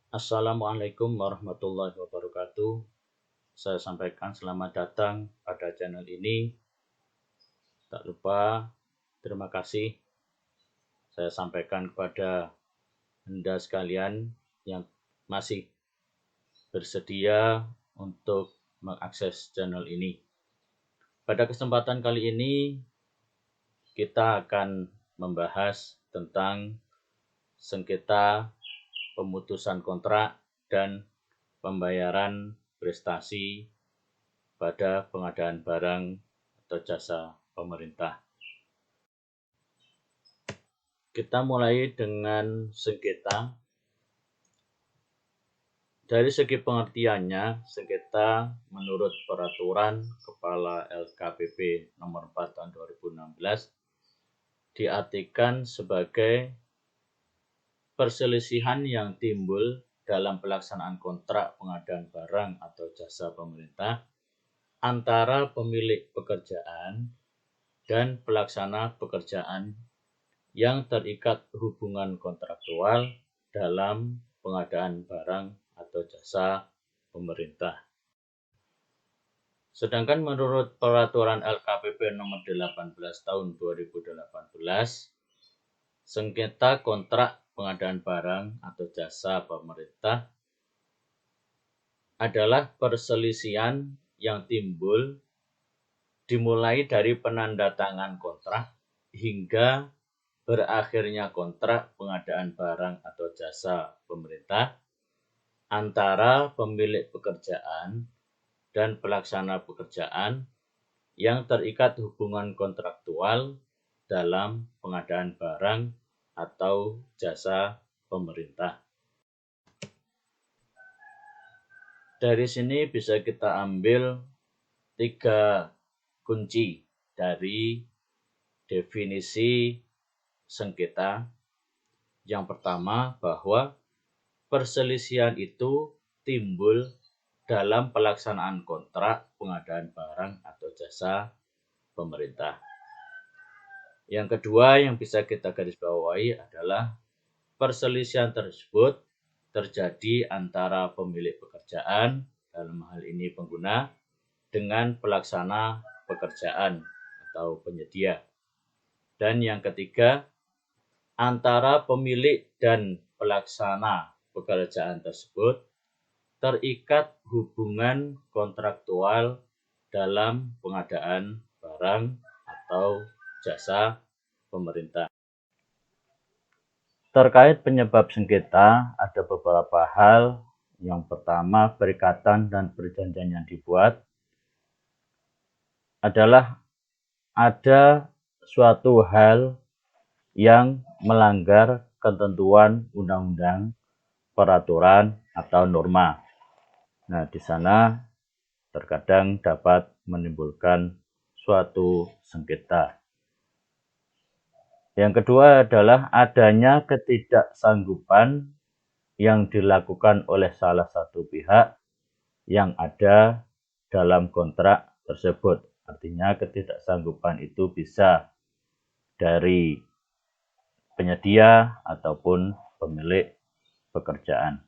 Assalamualaikum warahmatullahi wabarakatuh. Saya sampaikan selamat datang pada channel ini. Tak lupa terima kasih saya sampaikan kepada Anda sekalian yang masih bersedia untuk mengakses channel ini. Pada kesempatan kali ini kita akan membahas tentang sengketa pemutusan kontrak dan pembayaran prestasi pada pengadaan barang atau jasa pemerintah. Kita mulai dengan sengketa. Dari segi pengertiannya, sengketa menurut Peraturan Kepala LKPP Nomor 4 Tahun 2016 diartikan sebagai perselisihan yang timbul dalam pelaksanaan kontrak pengadaan barang atau jasa pemerintah antara pemilik pekerjaan dan pelaksana pekerjaan yang terikat hubungan kontraktual dalam pengadaan barang atau jasa pemerintah. Sedangkan menurut Peraturan LKPP Nomor 18 Tahun 2018, sengketa kontrak pengadaan barang atau jasa pemerintah adalah perselisihan yang timbul dimulai dari penandatangan kontrak hingga berakhirnya kontrak pengadaan barang atau jasa pemerintah antara pemilik pekerjaan dan pelaksana pekerjaan yang terikat hubungan kontraktual dalam pengadaan barang atau jasa pemerintah. Dari sini bisa kita ambil 3 kunci dari definisi sengketa. Yang pertama, bahwa perselisihan itu timbul dalam pelaksanaan kontrak pengadaan barang atau jasa pemerintah. Yang kedua yang bisa kita garis bawahi adalah perselisihan tersebut terjadi antara pemilik pekerjaan, dalam hal ini pengguna, dengan pelaksana pekerjaan atau penyedia. Dan yang ketiga, antara pemilik dan pelaksana pekerjaan tersebut terikat hubungan kontraktual dalam pengadaan barang atau jasa pemerintah. Terkait penyebab sengketa, ada beberapa hal. Yang pertama, perikatan dan perjanjian yang dibuat adalah ada suatu hal yang melanggar ketentuan undang-undang, peraturan, atau norma. Nah, di sana terkadang dapat menimbulkan suatu sengketa. Yang kedua adalah adanya ketidaksanggupan yang dilakukan oleh salah satu pihak yang ada dalam kontrak tersebut. Artinya ketidaksanggupan itu bisa dari penyedia ataupun pemilik pekerjaan.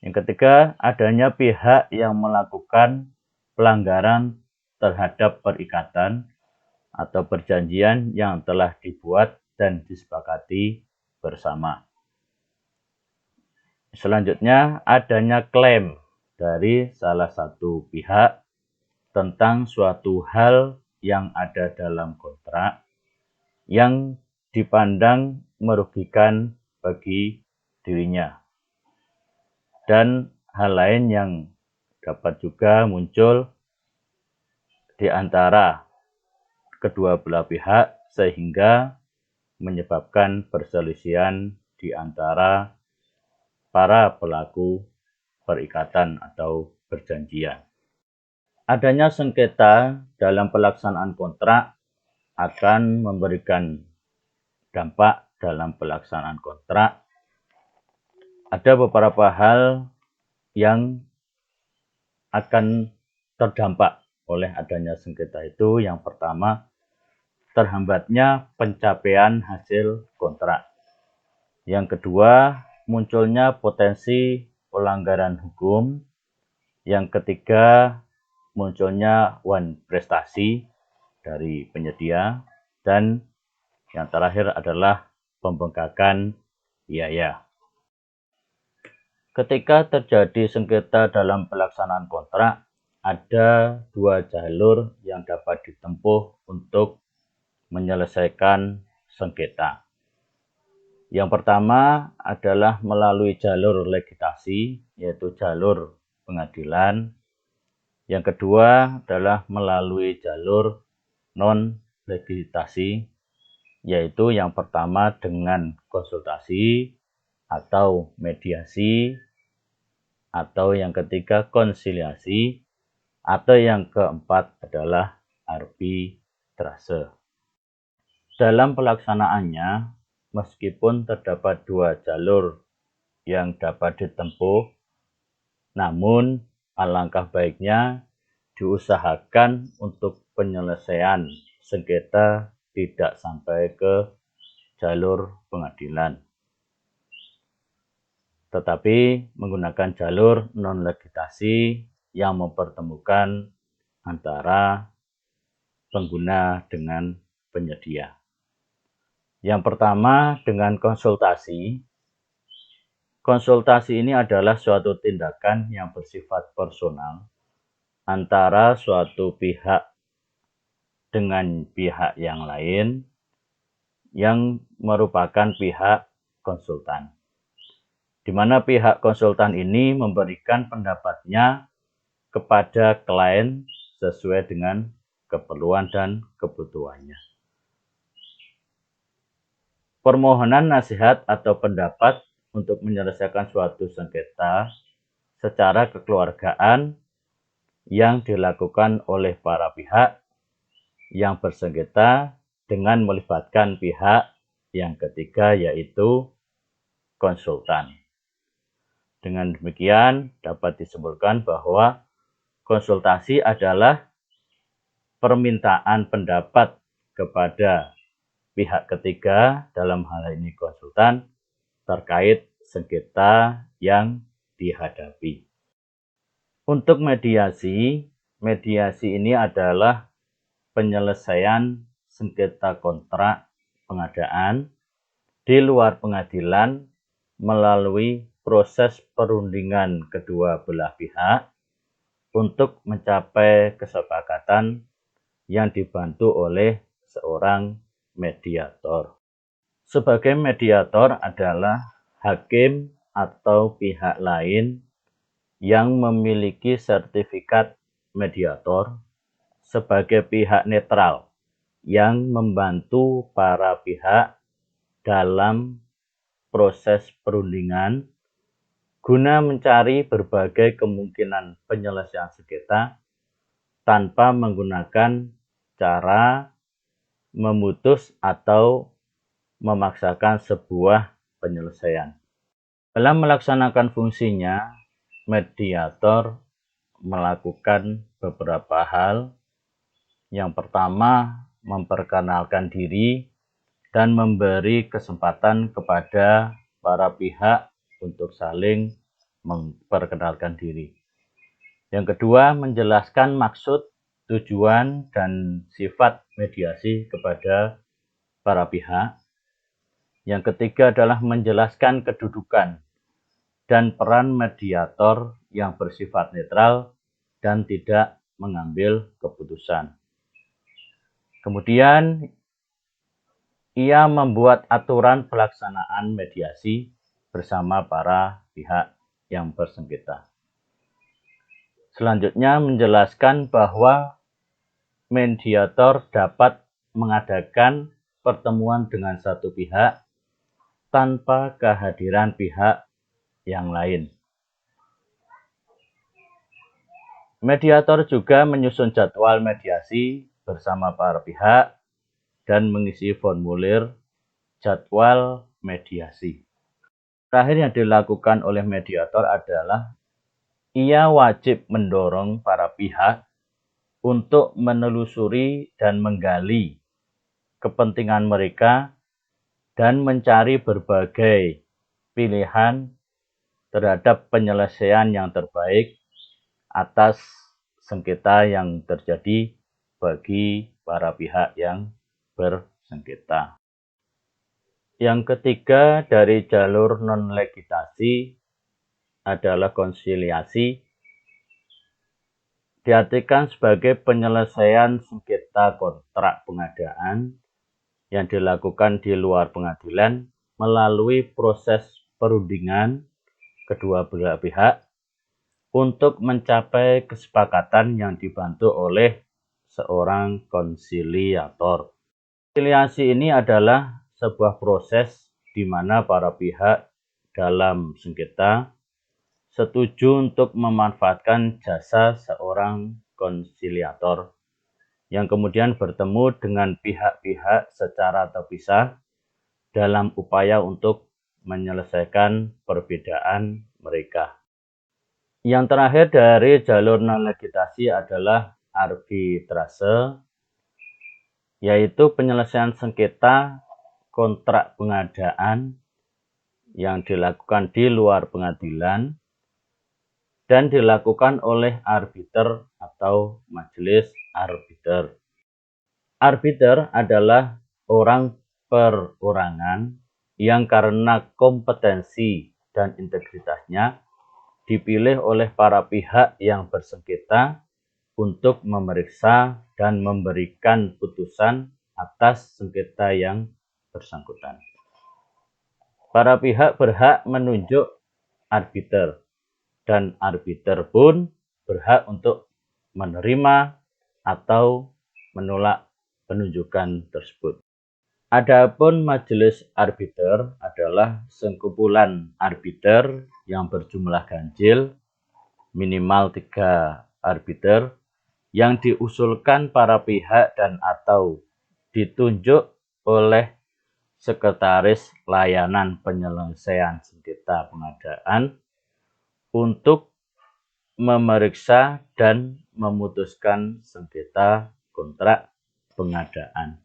Yang ketiga, adanya pihak yang melakukan pelanggaran terhadap perikatan atau perjanjian yang telah dibuat dan disepakati bersama. Selanjutnya, adanya klaim dari salah satu pihak tentang suatu hal yang ada dalam kontrak yang dipandang merugikan bagi dirinya. Dan hal lain yang dapat juga muncul di antara kedua belah pihak sehingga menyebabkan perselisihan di antara para pelaku perikatan atau perjanjian. Adanya sengketa dalam pelaksanaan kontrak akan memberikan dampak dalam pelaksanaan kontrak. Ada beberapa hal yang akan terdampak oleh adanya sengketa itu. Yang pertama, terhambatnya pencapaian hasil kontrak. Yang kedua, munculnya potensi pelanggaran hukum. Yang ketiga, munculnya wan prestasi dari penyedia. Dan yang terakhir adalah pembengkakan biaya. Ketika terjadi sengketa dalam pelaksanaan kontrak, ada dua jalur yang dapat ditempuh untuk menyelesaikan sengketa. Yang pertama adalah melalui jalur legislasi, yaitu jalur pengadilan. Yang kedua adalah melalui jalur non-legislasi, yaitu yang pertama dengan konsultasi atau mediasi, atau yang ketiga konsiliasi, atau yang keempat adalah arbitrase. Dalam pelaksanaannya, meskipun terdapat dua jalur yang dapat ditempuh, namun alangkah baiknya diusahakan untuk penyelesaian sengketa tidak sampai ke jalur pengadilan, tetapi menggunakan jalur non-legislasi yang mempertemukan antara pengguna dengan penyedia. Yang pertama, dengan konsultasi. Konsultasi ini adalah suatu tindakan yang bersifat personal antara suatu pihak dengan pihak yang lain yang merupakan pihak konsultan, di mana pihak konsultan ini memberikan pendapatnya kepada klien sesuai dengan keperluan dan kebutuhannya. Permohonan nasihat atau pendapat untuk menyelesaikan suatu sengketa secara kekeluargaan yang dilakukan oleh para pihak yang bersengketa dengan melibatkan pihak yang ketiga, yaitu konsultan. Dengan demikian dapat disimpulkan bahwa konsultasi adalah permintaan pendapat kepada pihak ketiga, dalam hal ini konsultan, terkait sengketa yang dihadapi. Untuk mediasi, mediasi ini adalah penyelesaian sengketa kontrak pengadaan di luar pengadilan melalui proses perundingan kedua belah pihak untuk mencapai kesepakatan yang dibantu oleh seorang mediator. Sebagai mediator adalah hakim atau pihak lain yang memiliki sertifikat mediator sebagai pihak netral yang membantu para pihak dalam proses perundingan guna mencari berbagai kemungkinan penyelesaian sengketa tanpa menggunakan cara memutus atau memaksakan sebuah penyelesaian. Dalam melaksanakan fungsinya, mediator melakukan beberapa hal. Yang pertama, memperkenalkan diri dan memberi kesempatan kepada para pihak untuk saling memperkenalkan diri. Yang kedua, menjelaskan maksud, tujuan, dan sifat mediasi kepada para pihak. Yang ketiga adalah menjelaskan kedudukan dan peran mediator yang bersifat netral dan tidak mengambil keputusan. Kemudian, ia membuat aturan pelaksanaan mediasi bersama para pihak yang bersengketa. Selanjutnya, menjelaskan bahwa mediator dapat mengadakan pertemuan dengan satu pihak tanpa kehadiran pihak yang lain. Mediator juga menyusun jadwal mediasi bersama para pihak dan mengisi formulir jadwal mediasi. Terakhir yang dilakukan oleh mediator adalah ia wajib mendorong para pihak untuk menelusuri dan menggali kepentingan mereka dan mencari berbagai pilihan terhadap penyelesaian yang terbaik atas sengketa yang terjadi bagi para pihak yang bersengketa. Yang ketiga dari jalur non-legitasi adalah konsiliasi. Diartikan sebagai penyelesaian sengketa kontrak pengadaan yang dilakukan di luar pengadilan melalui proses perundingan kedua belah pihak untuk mencapai kesepakatan yang dibantu oleh seorang konsiliator. Konsiliasi ini adalah sebuah proses di mana para pihak dalam sengketa setuju untuk memanfaatkan jasa seorang konsiliator yang kemudian bertemu dengan pihak-pihak secara terpisah dalam upaya untuk menyelesaikan perbedaan mereka. Yang terakhir dari jalur non-legitasi adalah arbitrase, yaitu penyelesaian sengketa kontrak pengadaan yang dilakukan di luar pengadilan dan dilakukan oleh arbiter atau majelis arbiter. Arbiter adalah orang perorangan yang karena kompetensi dan integritasnya dipilih oleh para pihak yang bersengketa untuk memeriksa dan memberikan putusan atas sengketa yang bersangkutan. Para pihak berhak menunjuk arbiter, dan arbiter pun berhak untuk menerima atau menolak penunjukan tersebut. Adapun majelis arbiter adalah sekumpulan arbiter yang berjumlah ganjil, minimal 3 arbiter, yang diusulkan para pihak dan atau ditunjuk oleh Sekretaris Layanan Penyelesaian Sengketa Pengadaan untuk memeriksa dan memutuskan sengketa kontrak pengadaan.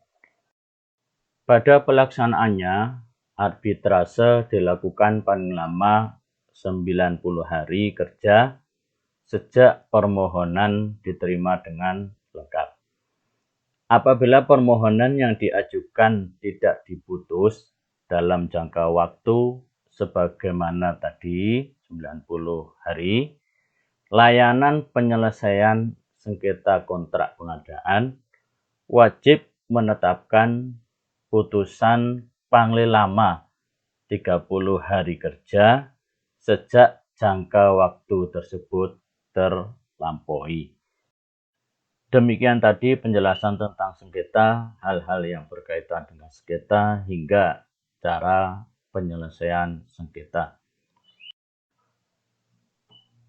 Pada pelaksanaannya, arbitrase dilakukan paling lama 90 hari kerja sejak permohonan diterima dengan lengkap. Apabila permohonan yang diajukan tidak diputus dalam jangka waktu sebagaimana tadi 90 hari, layanan penyelesaian sengketa kontrak pengadaan wajib menetapkan putusan paling lama 30 hari kerja sejak jangka waktu tersebut terlampaui. Demikian tadi penjelasan tentang sengketa, hal-hal yang berkaitan dengan sengketa hingga cara penyelesaian sengketa.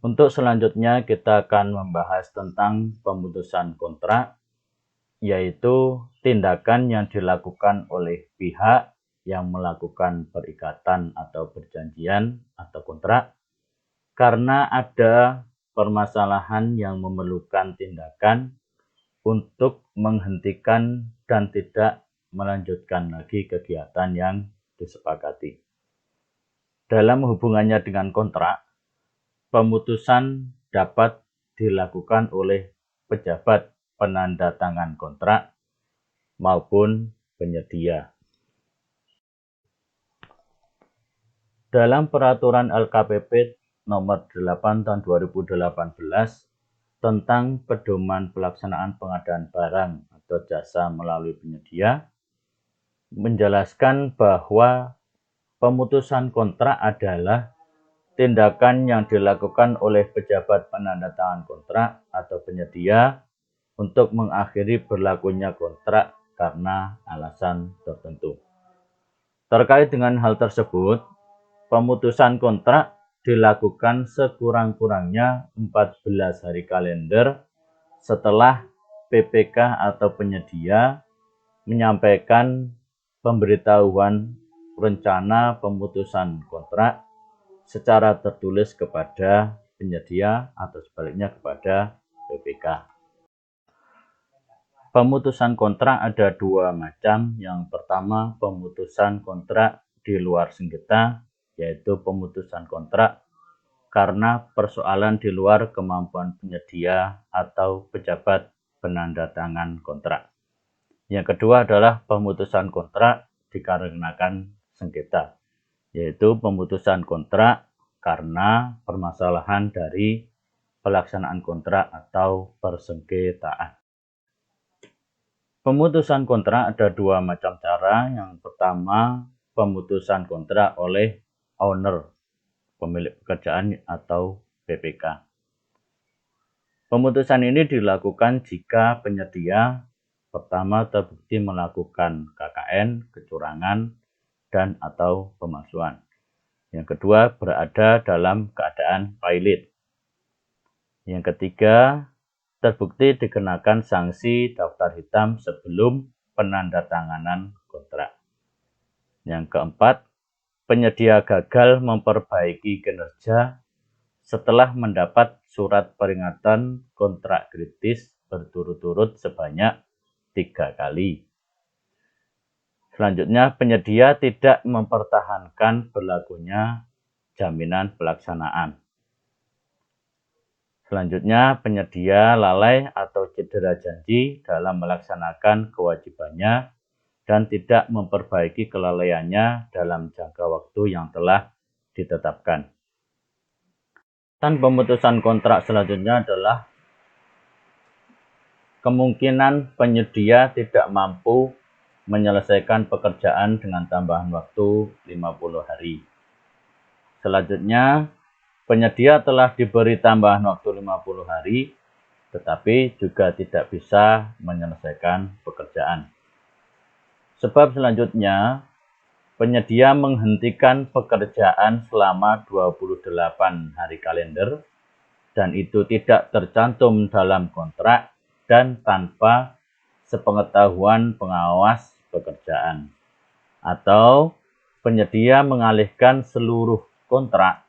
Untuk selanjutnya kita akan membahas tentang pemutusan kontrak, yaitu tindakan yang dilakukan oleh pihak yang melakukan perikatan atau perjanjian atau kontrak karena ada permasalahan yang memerlukan tindakan untuk menghentikan dan tidak melanjutkan lagi kegiatan yang disepakati. Dalam hubungannya dengan kontrak, pemutusan dapat dilakukan oleh pejabat penandatangan kontrak maupun penyedia. Dalam peraturan LKPP nomor 8 tahun 2018 tentang pedoman pelaksanaan pengadaan barang atau jasa melalui penyedia, menjelaskan bahwa pemutusan kontrak adalah tindakan yang dilakukan oleh pejabat penandatangan kontrak atau penyedia untuk mengakhiri berlakunya kontrak karena alasan tertentu. Terkait dengan hal tersebut, pemutusan kontrak dilakukan sekurang-kurangnya 14 hari kalender setelah PPK atau penyedia menyampaikan pemberitahuan rencana pemutusan kontrak secara tertulis kepada penyedia atau sebaliknya kepada PPK. Pemutusan kontrak ada dua macam. Yang pertama, pemutusan kontrak di luar sengketa yaitu pemutusan kontrak karena persoalan di luar kemampuan penyedia atau pejabat penandatangan kontrak. Yang kedua adalah pemutusan kontrak dikarenakan sengketa, yaitu pemutusan kontrak karena permasalahan dari pelaksanaan kontrak atau persengketaan. Pemutusan kontrak ada dua macam cara. Yang pertama, pemutusan kontrak oleh owner, pemilik pekerjaan atau PPK. Pemutusan ini dilakukan jika penyedia pertama terbukti melakukan KKN, kecurangan, dan atau pemalsuan. Yang kedua, berada dalam keadaan pilot. Yang ketiga, terbukti dikenakan sanksi daftar hitam sebelum penandatanganan kontrak. Yang keempat, penyedia gagal memperbaiki kinerja setelah mendapat surat peringatan kontrak kritis berturut-turut sebanyak 3 kali. Selanjutnya, penyedia tidak mempertahankan berlakunya jaminan pelaksanaan. Selanjutnya, penyedia lalai atau cedera janji dalam melaksanakan kewajibannya dan tidak memperbaiki kelalaiannya dalam jangka waktu yang telah ditetapkan. Dan pemutusan kontrak selanjutnya adalah kemungkinan penyedia tidak mampu menyelesaikan pekerjaan dengan tambahan waktu 50 hari. Selanjutnya, penyedia telah diberi tambahan waktu 50 hari, tetapi juga tidak bisa menyelesaikan pekerjaan. Sebab selanjutnya, penyedia menghentikan pekerjaan selama 28 hari kalender, dan itu tidak tercantum dalam kontrak dan tanpa sepengetahuan pengawas pekerjaan. Atau penyedia mengalihkan seluruh kontrak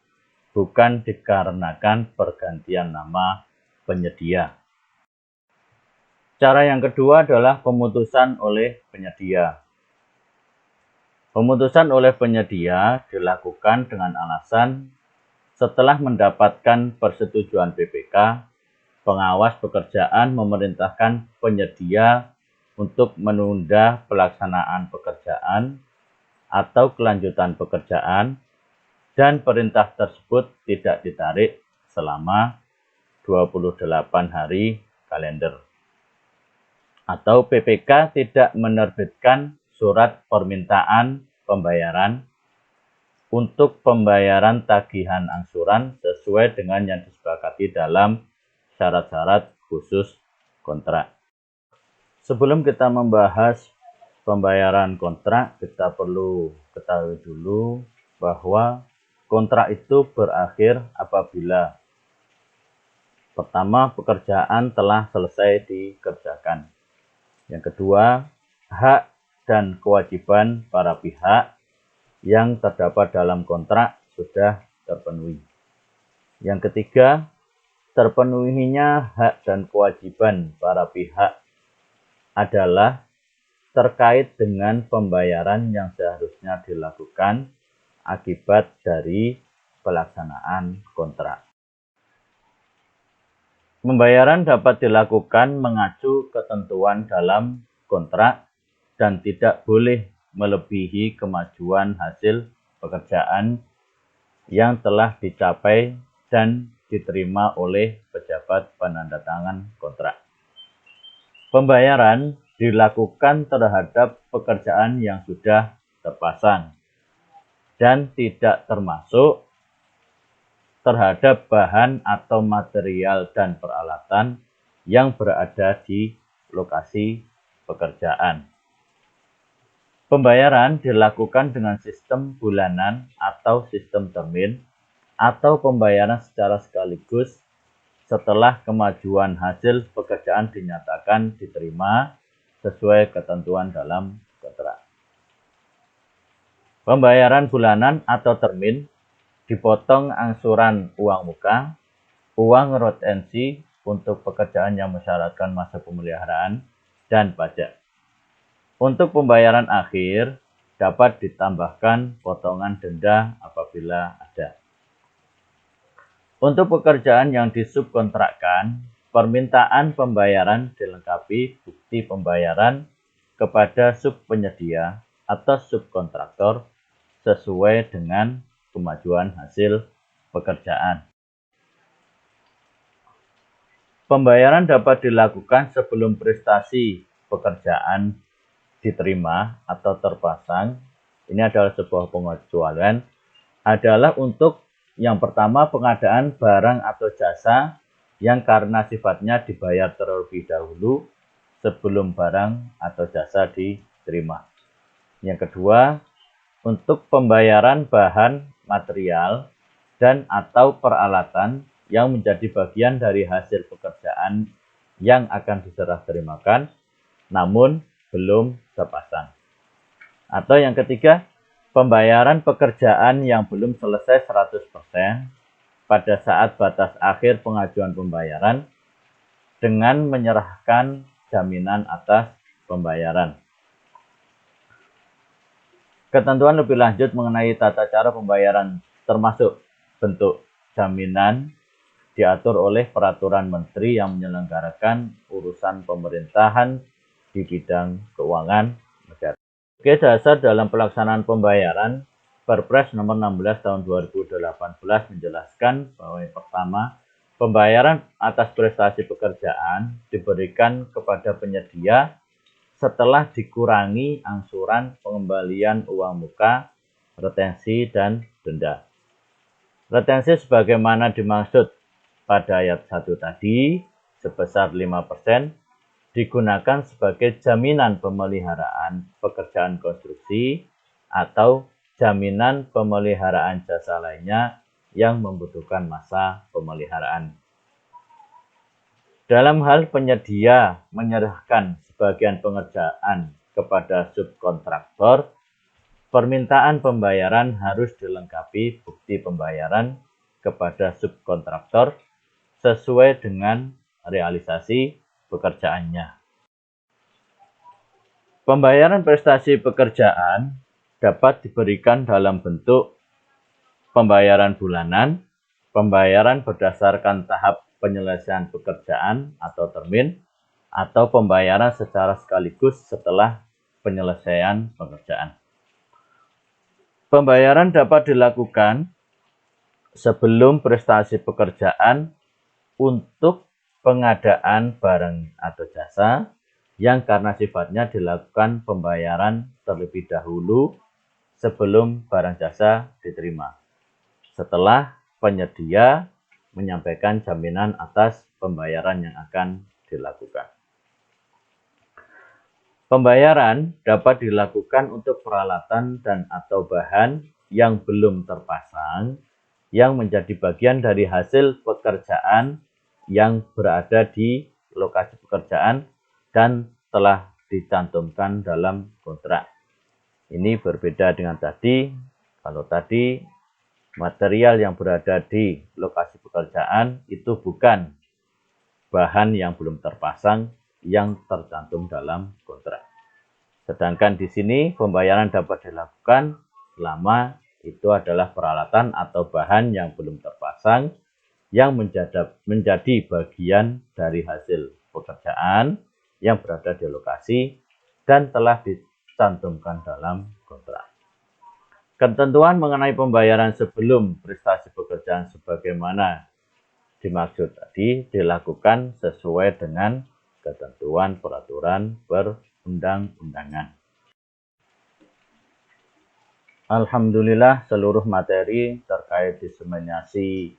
bukan dikarenakan pergantian nama penyedia. Cara yang kedua adalah pemutusan oleh penyedia. Pemutusan oleh penyedia dilakukan dengan alasan setelah mendapatkan persetujuan PPK, pengawas pekerjaan memerintahkan penyedia untuk menunda pelaksanaan pekerjaan atau kelanjutan pekerjaan dan perintah tersebut tidak ditarik selama 28 hari kalender. Atau PPK tidak menerbitkan surat permintaan pembayaran untuk pembayaran tagihan angsuran sesuai dengan yang disepakati dalam syarat-syarat khusus kontrak. Sebelum kita membahas pembayaran kontrak, kita perlu ketahui dulu bahwa kontrak itu berakhir apabila pertama, pekerjaan telah selesai dikerjakan. Yang kedua, hak dan kewajiban para pihak yang terdapat dalam kontrak sudah terpenuhi. Yang ketiga, terpenuhinya hak dan kewajiban para pihak adalah terkait dengan pembayaran yang seharusnya dilakukan akibat dari pelaksanaan kontrak. Pembayaran dapat dilakukan mengacu ketentuan dalam kontrak dan tidak boleh melebihi kemajuan hasil pekerjaan yang telah dicapai dan diterima oleh pejabat penandatangan kontrak. Pembayaran dilakukan terhadap pekerjaan yang sudah terpasang dan tidak termasuk terhadap bahan atau material dan peralatan yang berada di lokasi pekerjaan. Pembayaran dilakukan dengan sistem bulanan atau sistem termin atau pembayaran secara sekaligus setelah kemajuan hasil pekerjaan dinyatakan diterima sesuai ketentuan dalam kontrak. Pembayaran bulanan atau termin dipotong angsuran uang muka, uang retensi untuk pekerjaan yang mensyaratkan masa pemeliharaan, dan pajak. Untuk pembayaran akhir, dapat ditambahkan potongan denda apabila apabila ada. Untuk pekerjaan yang disubkontrakkan, permintaan pembayaran dilengkapi bukti pembayaran kepada subpenyedia atau subkontraktor sesuai dengan kemajuan hasil pekerjaan. Pembayaran dapat dilakukan sebelum prestasi pekerjaan diterima atau terpasang. Ini adalah sebuah pengecualian. Adalah untuk yang pertama, pengadaan barang atau jasa yang karena sifatnya dibayar terlebih dahulu sebelum barang atau jasa diterima. Yang kedua, untuk pembayaran bahan, material, dan atau peralatan yang menjadi bagian dari hasil pekerjaan yang akan diserah terimakan, namun belum terpasang. Atau yang ketiga, pembayaran pekerjaan yang belum selesai 100% pada saat batas akhir pengajuan pembayaran dengan menyerahkan jaminan atas pembayaran. Ketentuan lebih lanjut mengenai tata cara pembayaran termasuk bentuk jaminan diatur oleh Peraturan Menteri yang menyelenggarakan urusan pemerintahan di bidang keuangan negara. Sebagai dasar dalam pelaksanaan pembayaran, Perpres nomor 16 tahun 2018 menjelaskan bahwa yang pertama, pembayaran atas prestasi pekerjaan diberikan kepada penyedia setelah dikurangi angsuran pengembalian uang muka, retensi, dan denda. Retensi sebagaimana dimaksud pada ayat 1 tadi sebesar 5% digunakan sebagai jaminan pemeliharaan pekerjaan konstruksi atau jaminan pemeliharaan jasa lainnya yang membutuhkan masa pemeliharaan. Dalam hal penyedia menyerahkan sebagian pengerjaan kepada subkontraktor, permintaan pembayaran harus dilengkapi bukti pembayaran kepada subkontraktor sesuai dengan realisasi pekerjaannya. Pembayaran prestasi pekerjaan dapat diberikan dalam bentuk pembayaran bulanan, pembayaran berdasarkan tahap penyelesaian pekerjaan atau termin, atau pembayaran secara sekaligus setelah penyelesaian pekerjaan. Pembayaran dapat dilakukan sebelum prestasi pekerjaan untuk pengadaan barang atau jasa yang karena sifatnya dilakukan pembayaran terlebih dahulu sebelum barang jasa diterima, setelah penyedia menyampaikan jaminan atas pembayaran yang akan dilakukan. Pembayaran dapat dilakukan untuk peralatan dan atau bahan yang belum terpasang yang menjadi bagian dari hasil pekerjaan yang berada di lokasi pekerjaan dan telah dicantumkan dalam kontrak. Ini berbeda dengan tadi. Kalau tadi material yang berada di lokasi pekerjaan itu bukan bahan yang belum terpasang yang tercantum dalam kontrak. Sedangkan di sini pembayaran dapat dilakukan selama itu adalah peralatan atau bahan yang belum terpasang yang menjadi bagian dari hasil pekerjaan yang berada di lokasi dan telah dicantumkan dalam kontrak. Ketentuan mengenai pembayaran sebelum prestasi pekerjaan sebagaimana dimaksud tadi dilakukan sesuai dengan ketentuan peraturan perundang-undangan. Alhamdulillah, seluruh materi terkait diseminasi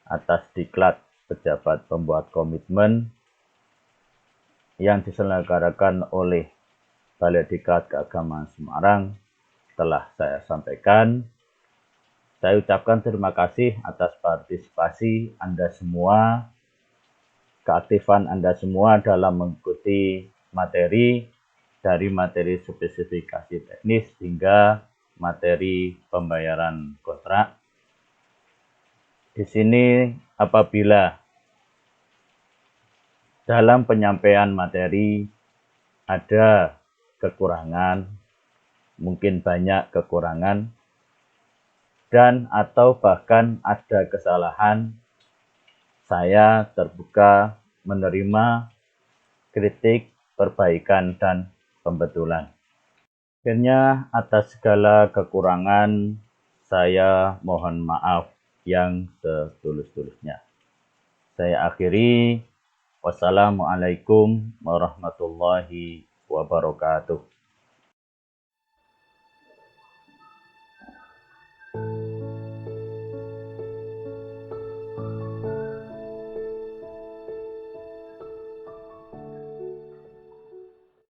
atas diklat pejabat pembuat komitmen yang diselenggarakan oleh Balai Diklat Keagamaan Semarang telah saya sampaikan. Saya ucapkan terima kasih atas partisipasi Anda semua, keaktifan Anda semua dalam mengikuti materi dari materi spesifikasi teknis hingga materi pembayaran kontrak. Di sini apabila dalam penyampaian materi ada kekurangan, mungkin banyak kekurangan, dan atau bahkan ada kesalahan, saya terbuka menerima kritik, perbaikan, dan pembetulan. Akhirnya, atas segala kekurangan, saya mohon maaf yang setulus-tulusnya. Saya akhiri. Wassalamualaikum warahmatullahi wabarakatuh.